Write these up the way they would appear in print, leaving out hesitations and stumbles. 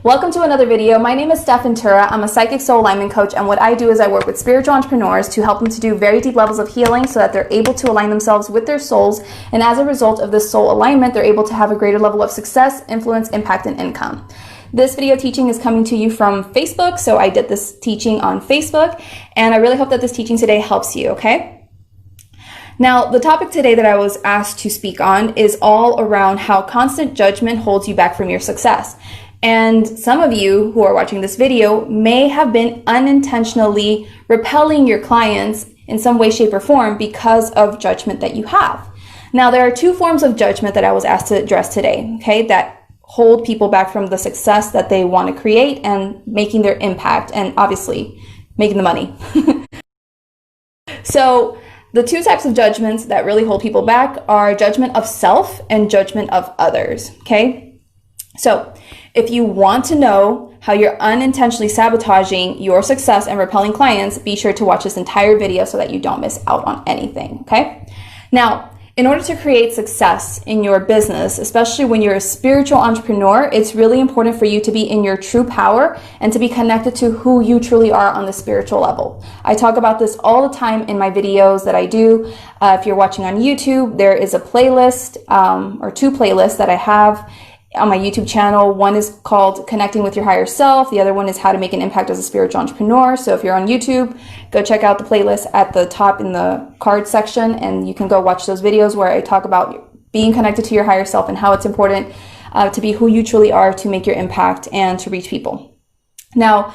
Welcome to another video. My name is Stef. I'm a psychic soul alignment coach, and what I do is I work with spiritual entrepreneurs to help them to do very deep levels of healing so that they're able to align themselves with their souls, and as a result of this soul alignment, they're able to have a greater level of success, influence, impact, and income. This video teaching is coming to you from Facebook, so I did this teaching on Facebook, and I really hope that this teaching today helps you, okay? Now, the topic today that I was asked to speak on is all around how constant judgment holds you back from your success. And some of you who are watching this video may have been unintentionally repelling your clients in some way, shape, or form because of judgment that you have. Now, there are two forms of judgment that I was asked to address today, okay, that hold people back from the success that they want to create and making their impact and obviously making the money. So the two types of judgments that really hold people back are judgment of self and judgment of others, okay? So if you want to know how you're unintentionally sabotaging your success and repelling clients, be sure to watch this entire video so that you don't miss out on anything, okay? Now, in order to create success in your business, especially when you're a spiritual entrepreneur, it's really important for you to be in your true power and to be connected to who you truly are on the spiritual level. I talk about this all the time in my videos that I do. If you're watching on YouTube, there is a playlist or two playlists that I have on my YouTube channel. One is called Connecting with Your Higher Self. The other one is How to Make an Impact as a Spiritual Entrepreneur. So if you're on YouTube, go check out the playlist at the top in the card section, and you can go watch those videos where I talk about being connected to your higher self and how it's important to be who you truly are to make your impact and to reach people. Now,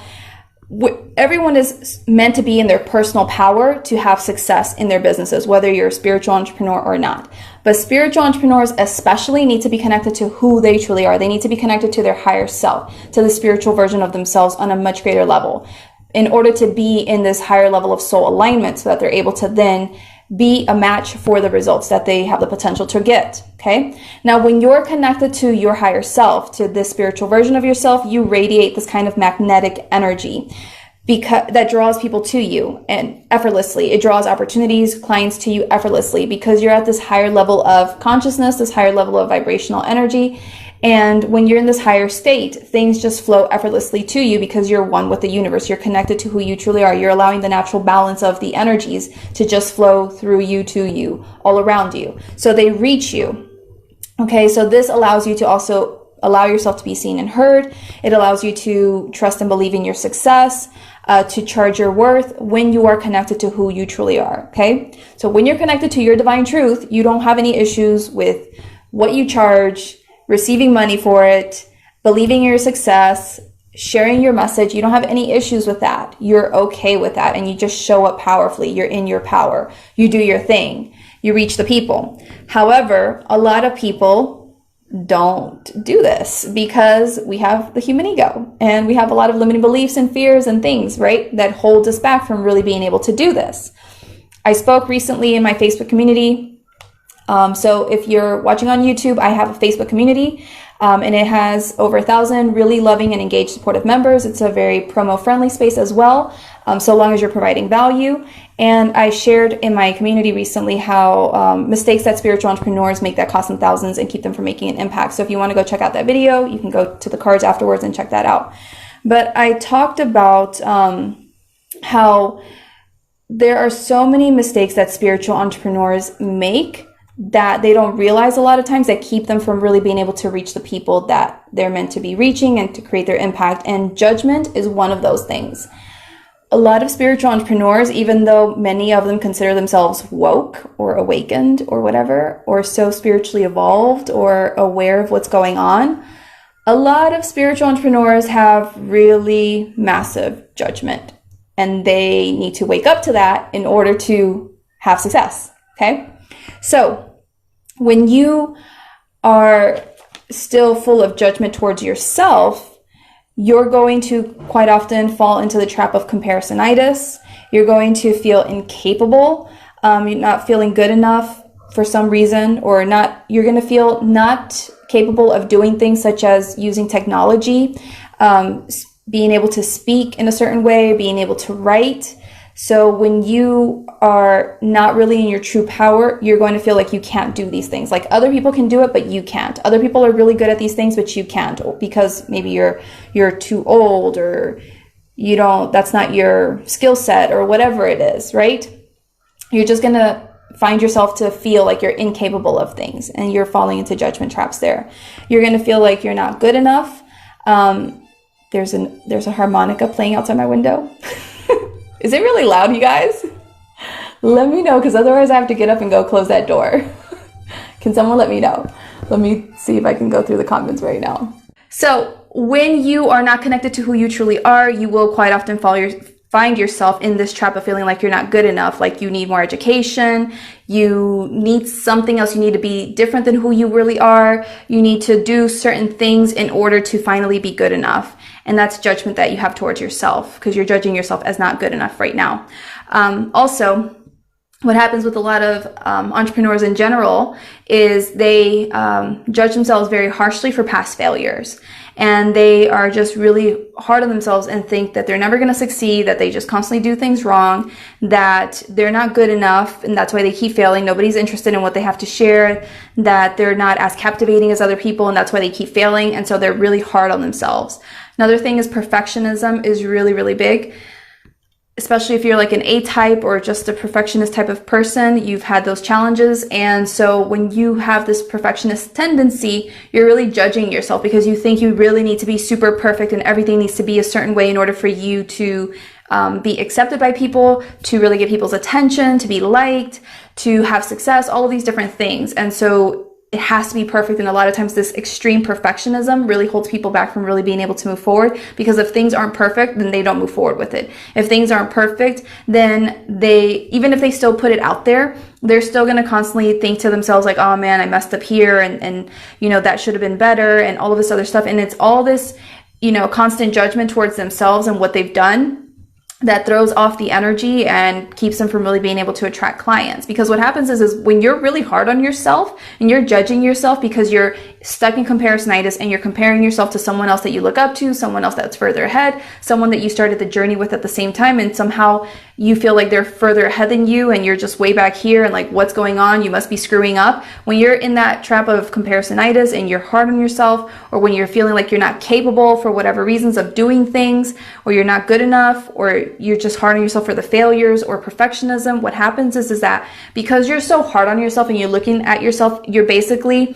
everyone is meant to be in their personal power to have success in their businesses, whether you're a spiritual entrepreneur or not. But spiritual entrepreneurs especially need to be connected to who they truly are. They need to be connected to their higher self, to the spiritual version of themselves on a much greater level, in order to be in this higher level of soul alignment so that they're able to then be a match for the results that they have the potential to get, okay? Now, when you're connected to your higher self, to this spiritual version of yourself, you radiate this kind of magnetic energy because that draws people to you and effortlessly. It draws opportunities, clients to you effortlessly because you're at this higher level of consciousness, this higher level of vibrational energy. And when you're in this higher state, things just flow effortlessly to you because you're one with the universe. You're connected to who you truly are. You're allowing the natural balance of the energies to just flow through you, to you, all around you. So they reach you. Okay, so this allows you to also allow yourself to be seen and heard. It allows you to trust and believe in your success, to charge your worth when you are connected to who you truly are, okay? So when you're connected to your divine truth, you don't have any issues with what you charge, receiving money for it, believing in your success, sharing your message. You don't have any issues with that. You're okay with that, and you just show up powerfully. You're in your power. You do your thing. You reach the people. However, a lot of people don't do this because we have the human ego and we have a lot of limiting beliefs and fears and things, right, that hold us back from really being able to do this. I spoke recently in my Facebook community. So if you're watching on YouTube, I have a Facebook community and it has over 1,000 really loving and engaged supportive members. It's a very promo friendly space as well, so long as you're providing value. And I shared in my community recently how mistakes that spiritual entrepreneurs make that cost them thousands and keep them from making an impact. So if you want to go check out that video, you can go to the cards afterwards and check that out. But I talked about how there are so many mistakes that spiritual entrepreneurs make that they don't realize a lot of times, that keep them from really being able to reach the people that they're meant to be reaching and to create their impact. And judgment is one of those things. A lot of spiritual entrepreneurs, even though many of them consider themselves woke or awakened or whatever, or so spiritually evolved or aware of what's going on, a lot of spiritual entrepreneurs have really massive judgment, and they need to wake up to that in order to have success, okay? So when you are still full of judgment towards yourself, you're going to quite often fall into the trap of comparisonitis. You're going to feel incapable. You're not feeling good enough for some reason, or not. You're going to feel not capable of doing things such as using technology, being able to speak in a certain way, being able to write. So when you are not really in your true power, you're going to feel like you can't do these things. Like other people can do it, but you can't. Other people are really good at these things, but you can't, because maybe you're too old, or you don't, that's not your skill set, or whatever it is, right? You're just going to find yourself to feel like you're incapable of things, and you're falling into judgment traps there. You're going to feel like you're not good enough. There's a harmonica playing outside my window. Is it really loud, you guys? Let me know, because otherwise I have to get up and go close that door. Can someone let me know? Let me see if I can go through the comments right now. So when you are not connected to who you truly are, you will quite often find yourself in this trap of feeling like you're not good enough, like you need more education, you need something else, you need to be different than who you really are, you need to do certain things in order to finally be good enough. And that's judgment that you have towards yourself, because you're judging yourself as not good enough right now. Also, what happens with a lot of entrepreneurs in general is they judge themselves very harshly for past failures. And they are just really hard on themselves and think that they're never going to succeed, that they just constantly do things wrong, that they're not good enough, and that's why they keep failing. Nobody's interested in what they have to share, that they're not as captivating as other people, and that's why they keep failing. And so they're really hard on themselves. Another thing is perfectionism is really, really big. Especially if you're like an A-type or just a perfectionist type of person, you've had those challenges. And so when you have this perfectionist tendency, you're really judging yourself because you think you really need to be super perfect and everything needs to be a certain way in order for you to be accepted by people, to really get people's attention, to be liked, to have success, all of these different things. And so it has to be perfect. And a lot of times this extreme perfectionism really holds people back from really being able to move forward, because if things aren't perfect, then they don't move forward with it. If things aren't perfect, then even if they still put it out there, they're still going to constantly think to themselves like, oh man, I messed up here. And that should have been better, and all of this other stuff. And it's all this, constant judgment towards themselves and what they've done that throws off the energy and keeps them from really being able to attract clients. Because what happens is when you're really hard on yourself and you're judging yourself because you're stuck in comparisonitis and you're comparing yourself to someone else that you look up to, someone else that's further ahead, someone that you started the journey with at the same time, and somehow you feel like they're further ahead than you and you're just way back here and like, what's going on? You must be screwing up. When you're in that trap of comparisonitis and you're hard on yourself, or when you're feeling like you're not capable for whatever reasons of doing things, or you're not good enough, or you're just hard on yourself for the failures or perfectionism, what happens is that because you're so hard on yourself and you're looking at yourself, you're basically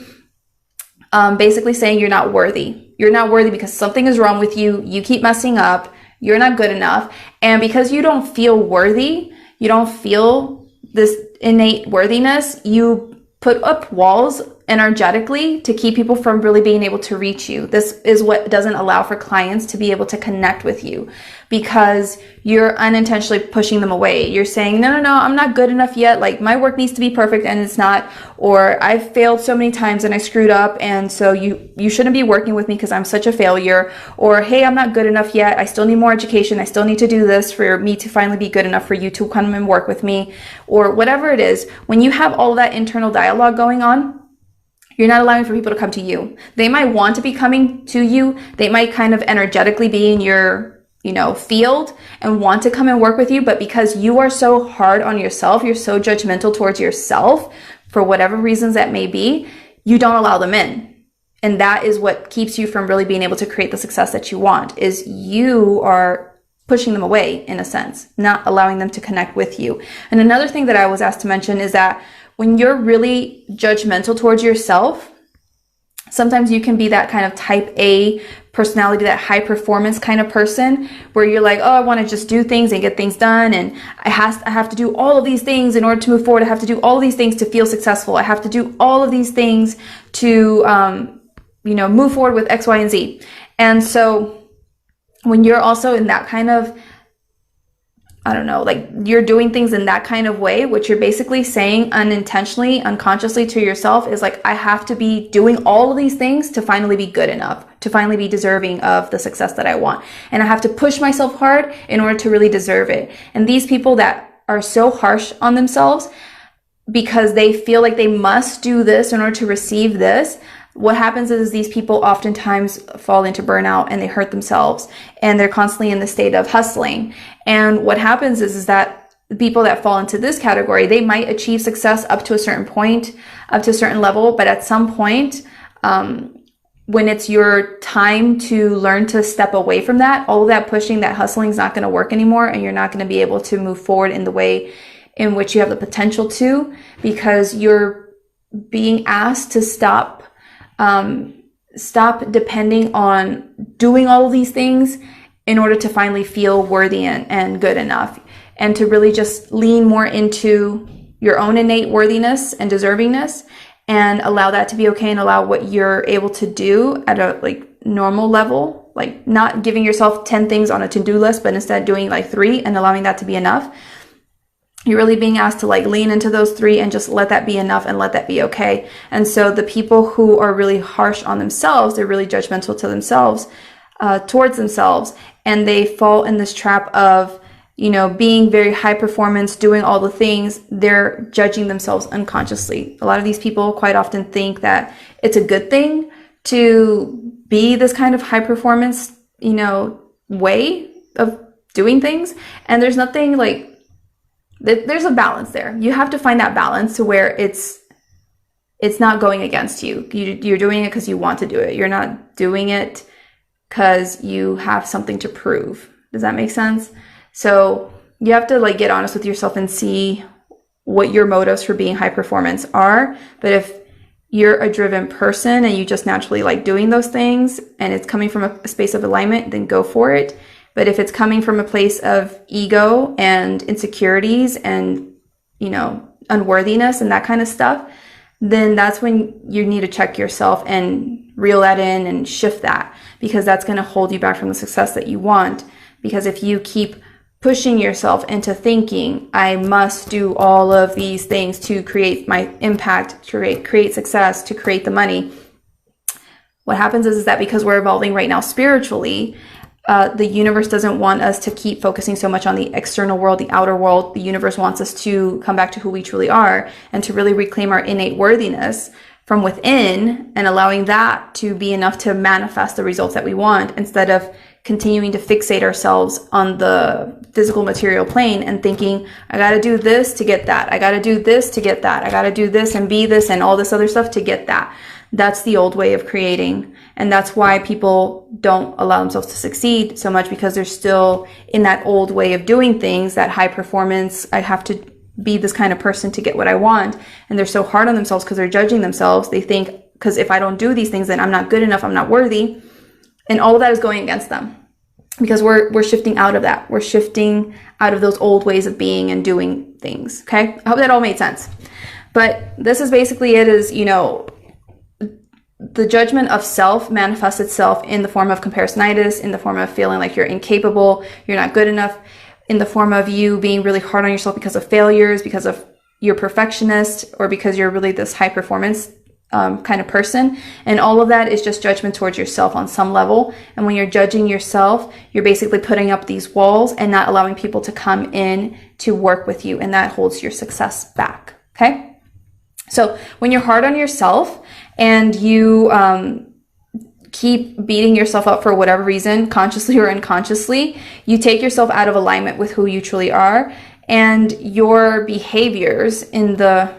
saying you're not worthy. You're not worthy because something is wrong with you. You keep messing up. You're not good enough. And because you don't feel worthy, you don't feel this innate worthiness, you put up walls energetically to keep people from really being able to reach you. This is what doesn't allow for clients to be able to connect with you, because you're unintentionally pushing them away. You're saying, no, I'm not good enough yet. Like, my work needs to be perfect and it's not, or I've failed so many times and I screwed up, and so you shouldn't be working with me because I'm such a failure. Or, hey, I'm not good enough yet. I still need more education. I still need to do this for me to finally be good enough for you to come and work with me, or whatever it is. When you have all that internal dialogue going on, you're not allowing for people to come to you. They might want to be coming to you. They might kind of energetically be in your, field and want to come and work with you. But because you are so hard on yourself, you're so judgmental towards yourself for whatever reasons that may be, you don't allow them in. And that is what keeps you from really being able to create the success that you want, is you are pushing them away in a sense, not allowing them to connect with you. And another thing that I was asked to mention is that when you're really judgmental towards yourself, sometimes you can be that kind of type A personality, that high performance kind of person, where you're like, oh, I want to just do things and get things done. And I have to do all of these things in order to move forward. I have to do all of these things to feel successful. I have to do all of these things to, move forward with X, Y, and Z. And so when you're also in that kind of, you're doing things in that kind of way, what you're basically saying unintentionally, unconsciously to yourself is like, I have to be doing all of these things to finally be good enough, to finally be deserving of the success that I want. And I have to push myself hard in order to really deserve it. And these people that are so harsh on themselves because they feel like they must do this in order to receive this, what happens is these people oftentimes fall into burnout and they hurt themselves, and they're constantly in the state of hustling. And what happens is that people that fall into this category, they might achieve success up to a certain point, up to a certain level, but at some point, when it's your time to learn to step away from that, all of that pushing, that hustling is not going to work anymore, and you're not going to be able to move forward in the way in which you have the potential to, because you're being asked to stop depending on doing all of these things in order to finally feel worthy and good enough, and to really just lean more into your own innate worthiness and deservingness, and allow that to be okay, and allow what you're able to do at a like normal level, like not giving yourself 10 things on a to-do list, but instead doing like 3 and allowing that to be enough. You're really being asked to like lean into those 3 and just let that be enough and let that be okay. And so the people who are really harsh on themselves, they're really judgmental to themselves, towards themselves, and they fall in this trap of, being very high performance, doing all the things. They're judging themselves unconsciously. A lot of these people quite often think that it's a good thing to be this kind of high performance, way of doing things. And there's nothing like, there's a balance there. You have to find that balance to where it's not going against you. You're doing it because you want to do it. You're not doing it because you have something to prove. Does that make sense? So you have to like get honest with yourself and see what your motives for being high performance are. But if you're a driven person and you just naturally like doing those things and it's coming from a space of alignment, then go for it. But if it's coming from a place of ego and insecurities and, unworthiness and that kind of stuff, then that's when you need to check yourself and reel that in and shift that, because that's going to hold you back from the success that you want. Because if you keep pushing yourself into thinking, I must do all of these things to create my impact, to create success, to create the money, what happens is that because we're evolving right now spiritually, the universe doesn't want us to keep focusing so much on the external world, the outer world. The universe wants us to come back to who we truly are and to really reclaim our innate worthiness from within, and allowing that to be enough to manifest the results that we want, instead of continuing to fixate ourselves on the physical material plane and thinking, I got to do this to get that. I got to do this to get that. I got to do this and be this and all this other stuff to get that. That's the old way of creating. And that's why people don't allow themselves to succeed so much, because they're still in that old way of doing things, that high performance, I have to be this kind of person to get what I want. And they're so hard on themselves because they're judging themselves. They think, because if I don't do these things, then I'm not good enough, I'm not worthy. And all of that is going against them, because we're shifting out of that. We're shifting out of those old ways of being and doing things. Okay. I hope that all made sense. But this is basically it, is, the judgment of self manifests itself in the form of comparisonitis, in the form of feeling like you're incapable, you're not good enough, in the form of you being really hard on yourself because of failures, because of you're perfectionist, or because you're really this high performance kind of person. And all of that is just judgment towards yourself on some level. And when you're judging yourself, you're basically putting up these walls and not allowing people to come in to work with you. And that holds your success back. Okay. So when you're hard on yourself and you keep beating yourself up for whatever reason, consciously or unconsciously, you take yourself out of alignment with who you truly are, and your behaviors in the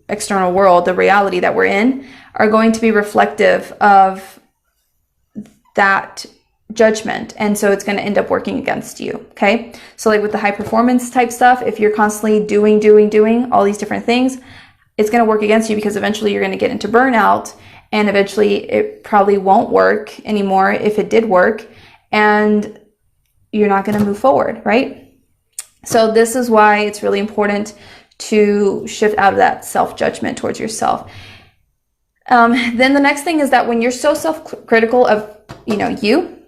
external world, the reality that we're in, are going to be reflective of that judgment. And so it's going to end up working against you. Okay. So like with the high performance type stuff, if you're constantly doing all these different things, it's going to work against you, because eventually you're going to get into burnout, and eventually it probably won't work anymore if it did work, and you're not going to move forward. Right. So this is why it's really important to shift out of that self-judgment towards yourself. Then the next thing is that when you're so self-critical of, you,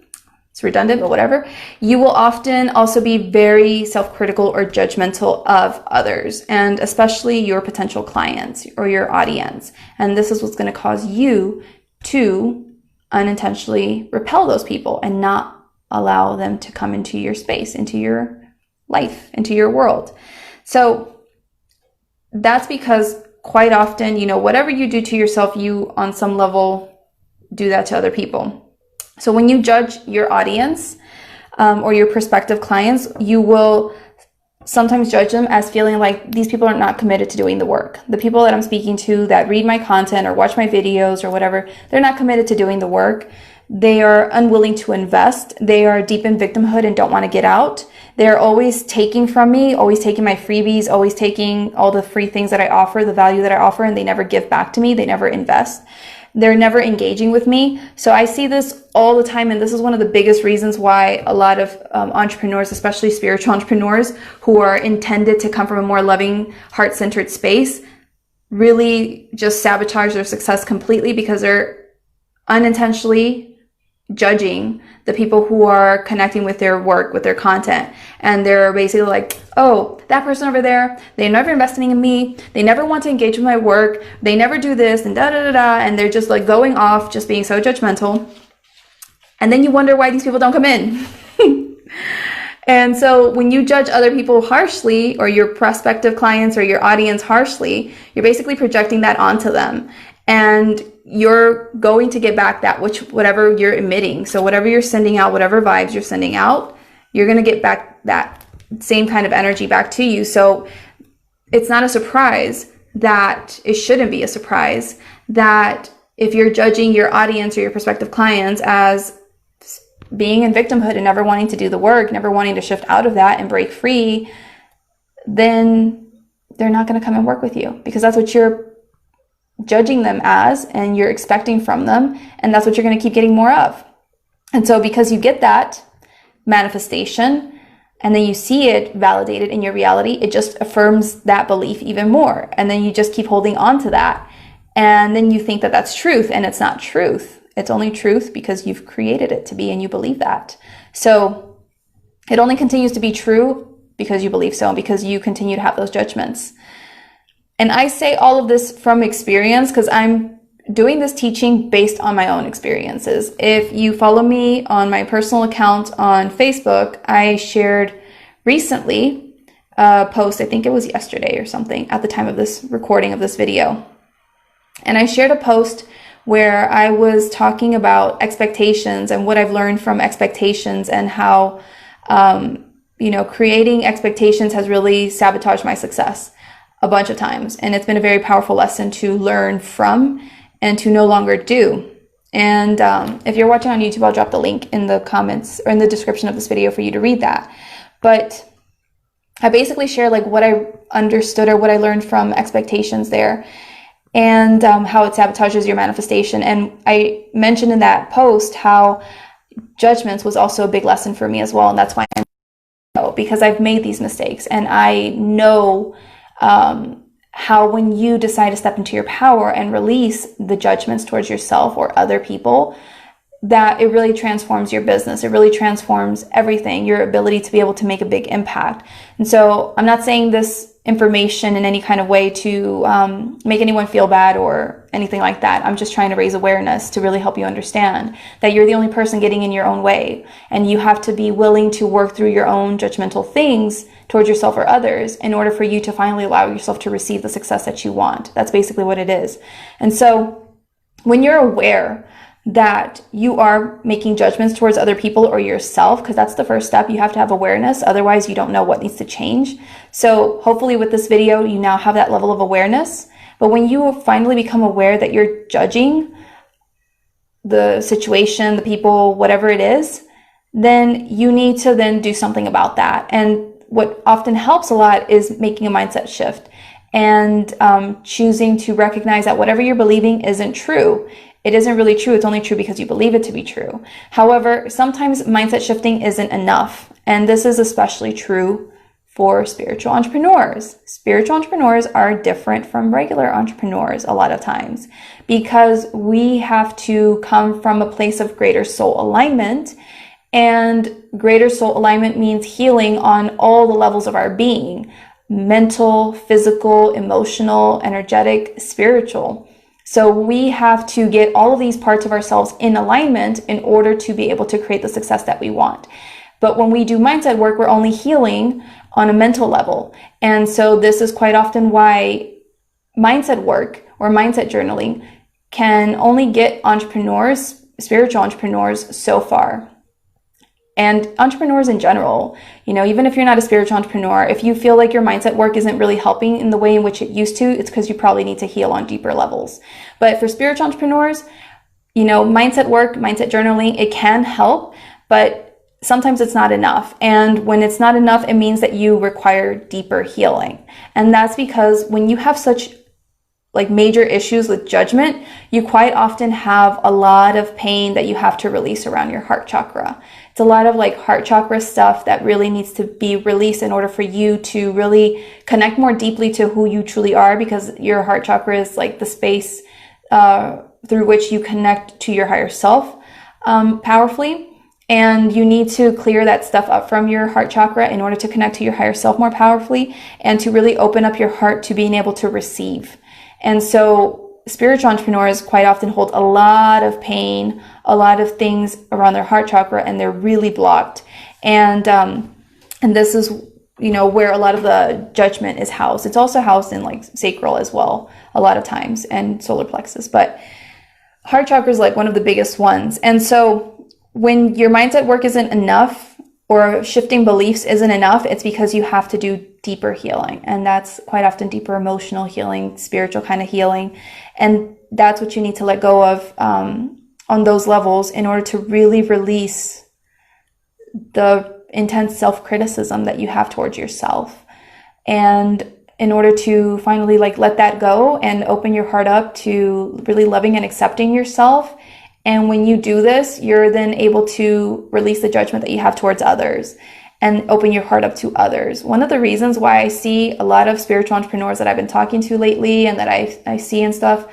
it's redundant, but whatever, you will often also be very self-critical or judgmental of others, and especially your potential clients or your audience. And this is what's going to cause you to unintentionally repel those people and not allow them to come into your space, into your life, into your world. So that's because quite often, you know, whatever you do to yourself, you on some level do that to other people. So when you judge your audience or your prospective clients, you will sometimes judge them as feeling like these people are not committed to doing the work. The people that I'm speaking to that read my content or watch my videos or whatever, they're not committed to doing the work. They are unwilling to invest. They are deep in victimhood and don't want to get out. They're always taking from me, always taking my freebies, always taking all the free things that I offer, the value that I offer, and they never give back to me. They never invest. They're never engaging with me. So I see this all the time, and this is one of the biggest reasons why a lot of entrepreneurs, especially spiritual entrepreneurs who are intended to come from a more loving, heart-centered space, really just sabotage their success completely because they're unintentionally judging the people who are connecting with their work, with their content. And they're basically like, oh, that person over there, they're never investing in me. They never want to engage with my work. They never do this and da da da da. And they're just like going off, just being so judgmental. And then you wonder why these people don't come in. And so when you judge other people harshly, or your prospective clients or your audience harshly, you're basically projecting that onto them. And you're going to get back that whatever you're emitting. So whatever you're sending out, whatever vibes you're sending out, you're going to get back that same kind of energy back to you. So it's not a surprise that it shouldn't be a surprise that if you're judging your audience or your prospective clients as being in victimhood and never wanting to do the work, never wanting to shift out of that and break free, then they're not going to come and work with you because that's what you're judging them as and you're expecting from them, and that's what you're going to keep getting more of. And so because you get that manifestation and then you see it validated in your reality, it just affirms that belief even more, and then you just keep holding on to that, and then you think that that's truth, and it's not truth. It's only truth because you've created it to be and you believe that. So it only continues to be true because you believe so and because you continue to have those judgments. And I say all of this from experience because I'm doing this teaching based on my own experiences. If you follow me on my personal account on Facebook, I shared recently a post, I think it was yesterday or something at the time of this recording of this video. And I shared a post where I was talking about expectations and what I've learned from expectations and how, creating expectations has really sabotaged my success a bunch of times. And it's been a very powerful lesson to learn from and to no longer do. And if you're watching on YouTube, I'll drop the link in the comments or in the description of this video for you to read that. But I basically share like what I understood or what I learned from expectations there, and how it sabotages your manifestation. And I mentioned in that post how judgments was also a big lesson for me as well. And that's why I know, because I've made these mistakes, and I know how when you decide to step into your power and release the judgments towards yourself or other people, that it really transforms your business. It really transforms everything, your ability to be able to make a big impact. And so I'm not saying this information in any kind of way to make anyone feel bad or anything like that. I'm just trying to raise awareness to really help you understand that you're the only person getting in your own way, and you have to be willing to work through your own judgmental things towards yourself or others in order for you to finally allow yourself to receive the success that you want. That's basically what it is. And so when you're aware that you are making judgments towards other people or yourself, because that's the first step, you have to have awareness. Otherwise, you don't know what needs to change. So hopefully with this video, you now have that level of awareness. But when you finally become aware that you're judging the situation, the people, whatever it is, then you need to then do something about that. And what often helps a lot is making a mindset shift and choosing to recognize that whatever you're believing isn't true. It isn't really true. It's only true because you believe it to be true. However, sometimes mindset shifting isn't enough. And this is especially true for spiritual entrepreneurs. Spiritual entrepreneurs are different from regular entrepreneurs a lot of times because we have to come from a place of greater soul alignment. And greater soul alignment means healing on all the levels of our being: mental, physical, emotional, energetic, spiritual. So we have to get all of these parts of ourselves in alignment in order to be able to create the success that we want. But when we do mindset work, we're only healing on a mental level. And so this is quite often why mindset work or mindset journaling can only get entrepreneurs, spiritual entrepreneurs, so far. And entrepreneurs in general, even if you're not a spiritual entrepreneur, if you feel like your mindset work isn't really helping in the way in which it used to, it's because you probably need to heal on deeper levels. But for spiritual entrepreneurs, mindset work, mindset journaling, it can help, but sometimes it's not enough. And when it's not enough, it means that you require deeper healing. And that's because when you have such major issues with judgment, you quite often have a lot of pain that you have to release around your heart chakra. It's a lot of heart chakra stuff that really needs to be released in order for you to really connect more deeply to who you truly are, because your heart chakra is the space through which you connect to your higher self powerfully. And you need to clear that stuff up from your heart chakra in order to connect to your higher self more powerfully and to really open up your heart to being able to receive. And so spiritual entrepreneurs quite often hold a lot of pain, a lot of things around their heart chakra, and they're really blocked. And this is, where a lot of the judgment is housed. It's also housed in sacral as well, a lot of times, and solar plexus. But heart chakra is one of the biggest ones. And so when your mindset work isn't enough, or shifting beliefs isn't enough, it's because you have to do deeper healing. And that's quite often deeper emotional healing, spiritual kind of healing. And that's what you need to let go of on those levels in order to really release the intense self-criticism that you have towards yourself. And in order to finally let that go and open your heart up to really loving and accepting yourself. And when you do this, you're then able to release the judgment that you have towards others and open your heart up to others. One of the reasons why I see a lot of spiritual entrepreneurs that I've been talking to lately and that I see and stuff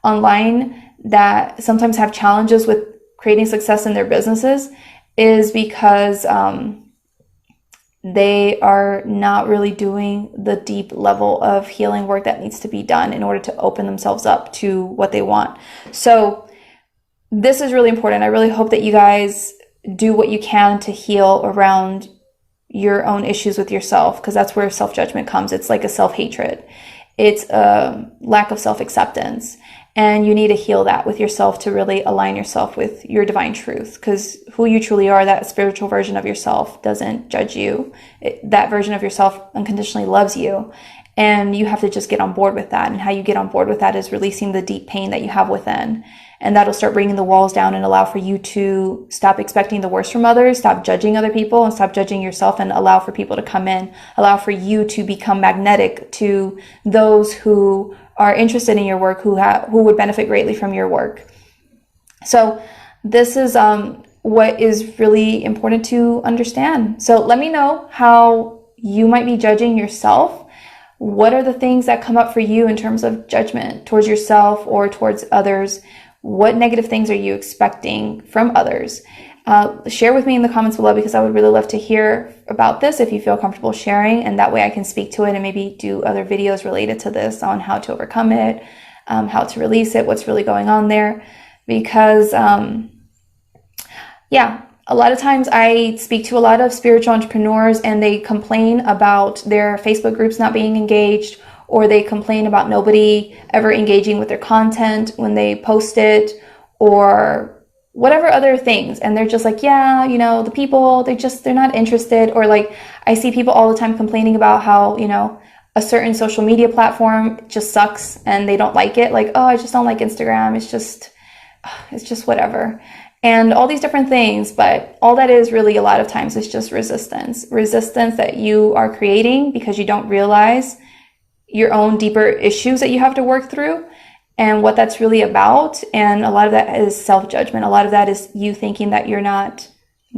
online that sometimes have challenges with creating success in their businesses is because they are not really doing the deep level of healing work that needs to be done in order to open themselves up to what they want. So this is really important. I really hope that you guys do what you can to heal around your own issues with yourself, because that's where self-judgment comes. It's like a self-hatred. It's a lack of self-acceptance. And you need to heal that with yourself to really align yourself with your divine truth, because who you truly are, that spiritual version of yourself, doesn't judge you. That version of yourself unconditionally loves you. And you have to just get on board with that. And how you get on board with that is releasing the deep pain that you have within. And that'll start bringing the walls down and allow for you to stop expecting the worst from others, stop judging other people, and stop judging yourself, and allow for people to come in, allow for you to become magnetic to those who are interested in your work, who would benefit greatly from your work. So this is what is really important to understand. So let me know how you might be judging yourself. What are the things that come up for you in terms of judgment towards yourself or towards others? What negative things are you expecting from others? Share with me in the comments below, because I would really love to hear about this if you feel comfortable sharing, and that way I can speak to it and maybe do other videos related to this on how to overcome it, how to release it, what's really going on there. Because, a lot of times I speak to a lot of spiritual entrepreneurs and they complain about their Facebook groups not being engaged, or they complain about nobody ever engaging with their content when they post it, or whatever other things. And they're just the people, they're not interested. Or I see people all the time complaining about how, a certain social media platform just sucks and they don't like it. I just don't like Instagram. It's just whatever. And all these different things, but all that is really a lot of times is just resistance that you are creating because you don't realize your own deeper issues that you have to work through and what that's really about. And a lot of that is self-judgment. A lot of that is you thinking that you're not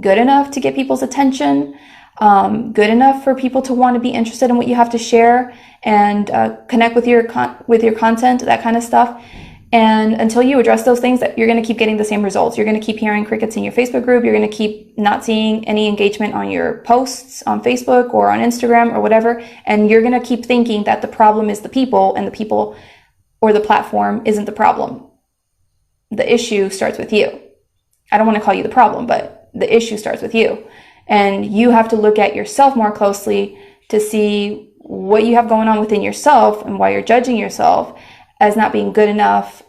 good enough to get people's attention, good enough for people to want to be interested in what you have to share and connect with your content, that kind of stuff. And until you address those things, that you're going to keep getting the same results. You're going to keep hearing crickets in your Facebook group. You're going to keep not seeing any engagement on your posts on Facebook or on Instagram or whatever. And you're going to keep thinking that the problem is the people, and the people or the platform isn't the problem. The issue starts with you. I don't want to call you the problem, but the issue starts with you. And you have to look at yourself more closely to see what you have going on within yourself and why you're judging yourself as not being good enough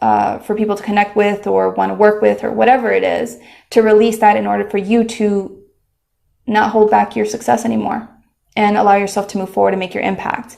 for people to connect with or want to work with or whatever it is, to release that in order for you to not hold back your success anymore and allow yourself to move forward and make your impact.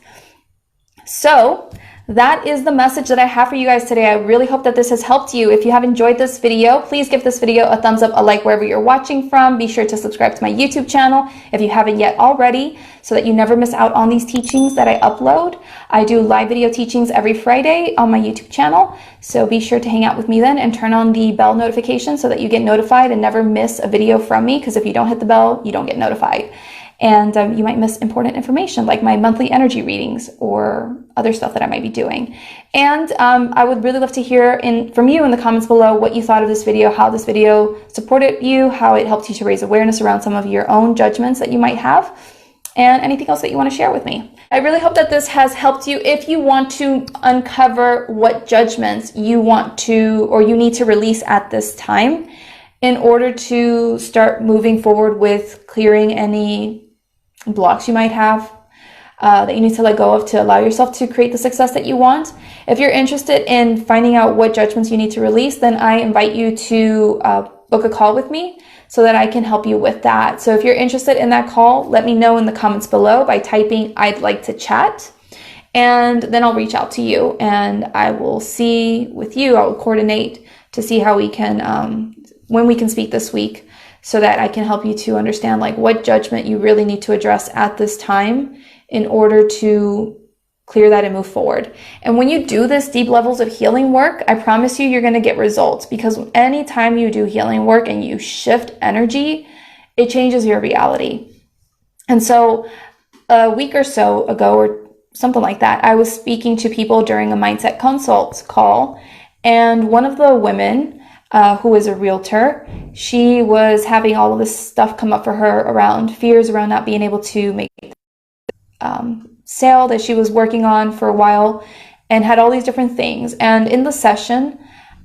So that is the message that I have for you guys today. I really hope that this has helped you. If you have enjoyed this video, please give this video a thumbs up, a like wherever you're watching from. Be sure to subscribe to my YouTube channel if you haven't yet already, so that you never miss out on these teachings that I upload. I do live video teachings every Friday on my YouTube channel, so be sure to hang out with me then and turn on the bell notification so that you get notified and never miss a video from me, because if you don't hit the bell, you don't get notified. And you might miss important information like my monthly energy readings or other stuff that I might be doing. And I would really love to hear from you in the comments below what you thought of this video, how this video supported you, how it helped you to raise awareness around some of your own judgments that you might have, and anything else that you want to share with me. I really hope that this has helped you. If you want to uncover what judgments you want to or you need to release at this time in order to start moving forward with clearing any blocks you might have that you need to let go of to allow yourself to create the success that you want. If you're interested in finding out what judgments you need to release, then I invite you to book a call with me so that I can help you with that. So if you're interested in that call, let me know in the comments below by typing "I'd like to chat," and then I'll reach out to you and I will see with you. I will coordinate to see how we can, when we can speak this week, so that I can help you to understand like what judgment you really need to address at this time in order to clear that and move forward. And when you do this deep levels of healing work, I promise you, you're going to get results, because anytime you do healing work and you shift energy, it changes your reality. And so a week or so ago, or something like that, I was speaking to people during a mindset consult call, and one of the women who is a realtor, she was having all of this stuff come up for her around fears around not being able to make sale that she was working on for a while, and had all these different things. And in the session,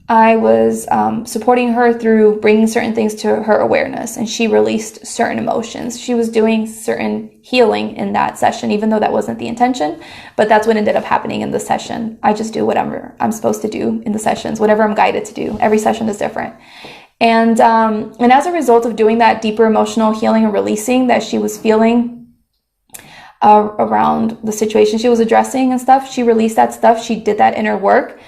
I was supporting her through bringing certain things to her awareness, and she released certain emotions. She was doing certain healing in that session, even though that wasn't the intention, but that's what ended up happening in the session. I just do whatever I'm supposed to do in the sessions, whatever I'm guided to do. Every session is different. And as a result of doing that deeper emotional healing and releasing that she was feeling around the situation she was addressing and stuff, she released that stuff. She did that inner work.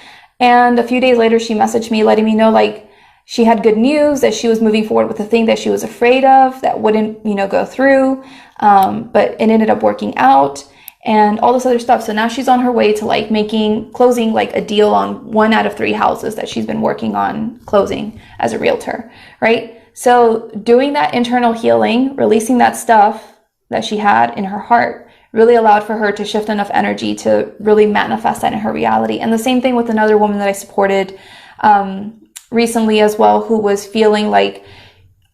And a few days later, she messaged me letting me know like she had good news, that she was moving forward with the thing that she was afraid of that wouldn't, go through. But it ended up working out and all this other stuff. So now she's on her way to like closing like a deal on 1 out of 3 houses that she's been working on closing as a realtor, right? So doing that internal healing, releasing that stuff that she had in her heart, really allowed for her to shift enough energy to really manifest that in her reality. And the same thing with another woman that I supported recently as well, who was feeling like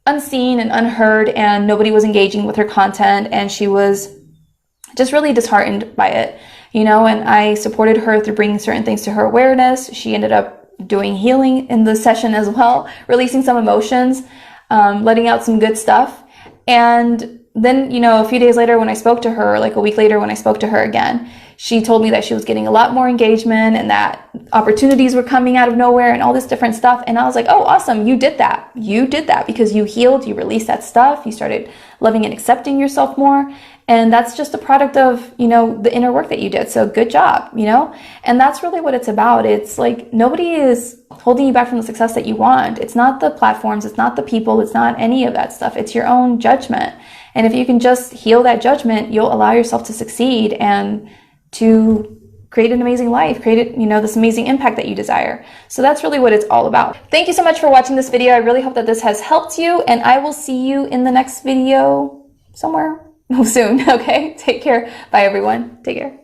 unseen and unheard, and nobody was engaging with her content, and she was just really disheartened by it, and I supported her through bringing certain things to her awareness. She ended up doing healing in the session as well, releasing some emotions, letting out some good stuff. And then, a few days later when I spoke to her, like a week later when I spoke to her again, she told me that she was getting a lot more engagement and that opportunities were coming out of nowhere and all this different stuff. And I was like, oh, awesome. You did that. You did that because you healed, you released that stuff. You started loving and accepting yourself more. And that's just a product of, the inner work that you did. So good job, and that's really what it's about. It's like nobody is holding you back from the success that you want. It's not the platforms. It's not the people. It's not any of that stuff. It's your own judgment. And if you can just heal that judgment, you'll allow yourself to succeed and to create an amazing life, create this amazing impact that you desire. So that's really what it's all about. Thank you so much for watching this video. I really hope that this has helped you, and I will see you in the next video somewhere soon. Okay, take care. Bye everyone. Take care.